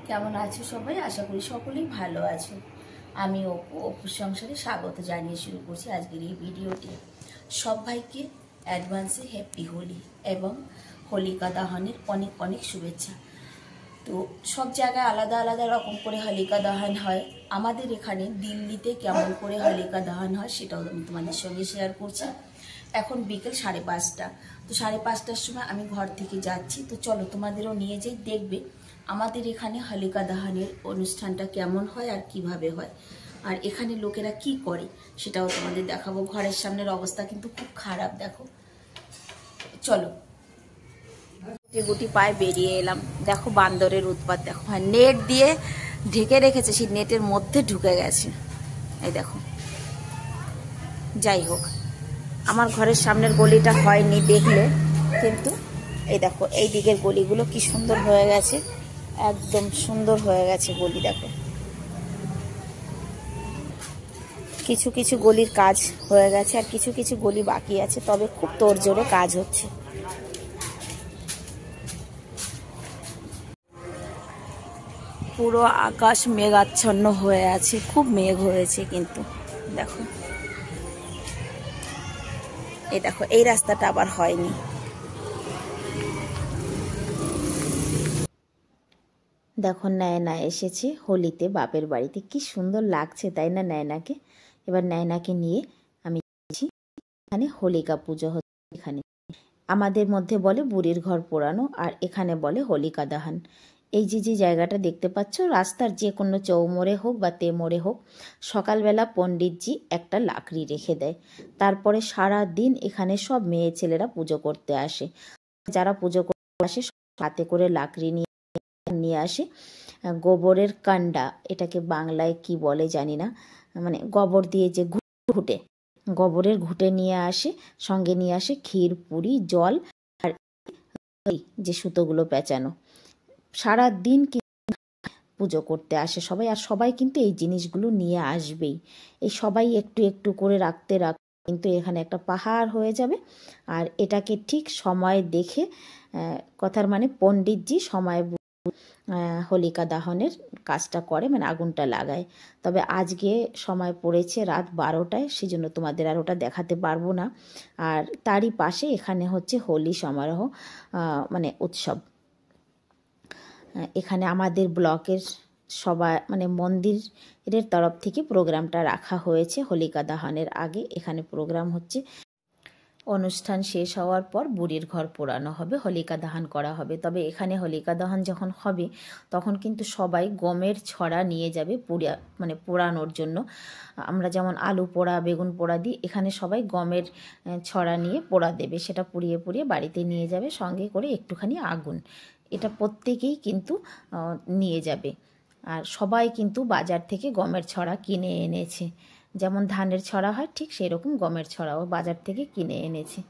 কেমন আছো সবাই? আশা করি সকলেই ভালো আছো। আমি অপুর সংসারে স্বাগত জানিয়ে শুরু করছি আজকের এই ভিডিওটি। সবাইকে অ্যাডভান্সে হ্যাপি হোলি এবং হোলিকা দহনের অনেক অনেক শুভেচ্ছা। তো সব জায়গায় আলাদা আলাদা রকম করে হোলিকা দহন হয়। আমাদের এখানে দিল্লিতে কেমন করে হোলিকা দহন হয় সেটাও আমি তোমাদের সঙ্গে শেয়ার করছি। এখন বিকেল 5:30। তো 5:30টার সময় আমি ঘর থেকে যাচ্ছি। তো চলো তোমাদেরও নিয়ে যাই, দেখবে আমাদের এখানে হোলিকা দহনের অনুষ্ঠানটা কেমন হয় আর কিভাবে হয়, আর এখানে লোকেরা কি করে সেটাও তোমাদের দেখাবো। ঘরের সামনের অবস্থা কিন্তু খুব খারাপ, দেখো। চলো, গুটি পায়ে বেরিয়ে এলাম। দেখো বান্দরের উৎপাত, দেখো নেট দিয়ে ঢেকে রেখেছে, সেই নেটের মধ্যে ঢুকে গেছে। এই দেখো, যাই হোক, আমার ঘরের সামনের গলিটা হয়নি দেখলে, কিন্তু এই দেখো এই দিকের গলিগুলো কি সুন্দর হয়ে গেছে, একদম সুন্দর হয়ে গেছে গলি। দেখো কিছু কিছু গলির কাজ হয়ে গেছে আর কিছু কিছু গলি বাকি আছে, তবে খুব তোড়জোড়ে কাজ হচ্ছে। পুরো আকাশ মেঘাচ্ছন্ন হয়ে আছে, খুব মেঘ হয়েছে, কিন্তু দেখো এই দেখো এই রাস্তাটা আবার হয়নি। দেখো নয়না এসেছে হোলিতে বাপের বাড়িতে, কি সুন্দর লাগছে তাই না নয়নাকে। এবার নয়নাকে নিয়ে আমি এখানে হোলিকা পুজো হচ্ছে। এখানে আমাদের মধ্যে বলে বুড়ির ঘর পোড়ানো, আর এখানে বলে হোলিকা দহন। এই যে জায়গাটা দেখতে পাচ্ছ, রাস্তার যে কোনো চৌমোড়ে হোক বা তেমোড়ে হোক, সকালবেলা পণ্ডিতজি একটা লাকড়ি রেখে দেয়। তারপরে সারা দিন এখানে সব মেয়ে ছেলেরা পুজো করতে আসে। যারা পুজো করতে আসে হাতে করে লাকড়ি নিয়ে আসে গোবরের কান্ডা, এটাকে বাংলায় কি বলে জানি না, মানে গোবর দিয়ে যে ঘুটে, গোবরের ঘুটে নিয়ে আসে, সঙ্গে নিয়ে আসে ক্ষীর পুরি জল আর যে সুতোগুলো পেঁচানো। সারা দিন পুজো করতে আসে সবাই, আর সবাই কিন্তু এই জিনিসগুলো নিয়ে আসবেই। এই সবাই একটু একটু করে রাখতে কিন্তু এখানে একটা পাহাড় হয়ে যাবে। আর এটাকে ঠিক সময় দেখে, কথার মানে পণ্ডিতজি সময় হোলিকা দহনের কাজটা করে, মানে আগুনটা লাগায়। তবে আজকে সময় পড়েছে রাত 12টায়, সেজন্য তোমাদের আর ওটা দেখাতে পারবো না। আর তারই পাশে এখানে হচ্ছে হোলি সমারোহ, মানে উৎসব। এখানে আমাদের ব্লকের সবাই, মানে মন্দিরের তরফ থেকে প্রোগ্রামটা রাখা হয়েছে হোলিকা দহনের আগে। এখানে প্রোগ্রাম হচ্ছে, অনুষ্ঠান শেষ হওয়ার পর বুড়ির ঘর পোড়ানো হবে, হোলিকা দহন করা হবে। তবে এখানে হোলিকা দহন যখন হবে তখন কিন্তু সবাই গমের ছড়া নিয়ে যাবে মানে পোড়ানোর জন্য। আমরা যেমন আলু পোড়া বেগুন পোড়া দিই, এখানে সবাই গমের ছড়া নিয়ে পোড়া দেবে, সেটা পুড়িয়ে পুড়িয়ে বাড়িতে নিয়ে যাবে, সঙ্গে করে একটুখানি আগুন। এটা প্রত্যেকেই কিন্তু নিয়ে যাবে। আর সবাই কিন্তু বাজার থেকে গমের ছড়া কিনে এনেছে, যেমন ধানের ছড়া হয় ঠিক সেই রকম গমের ছড়াও বাজার থেকে কিনে এনেছে।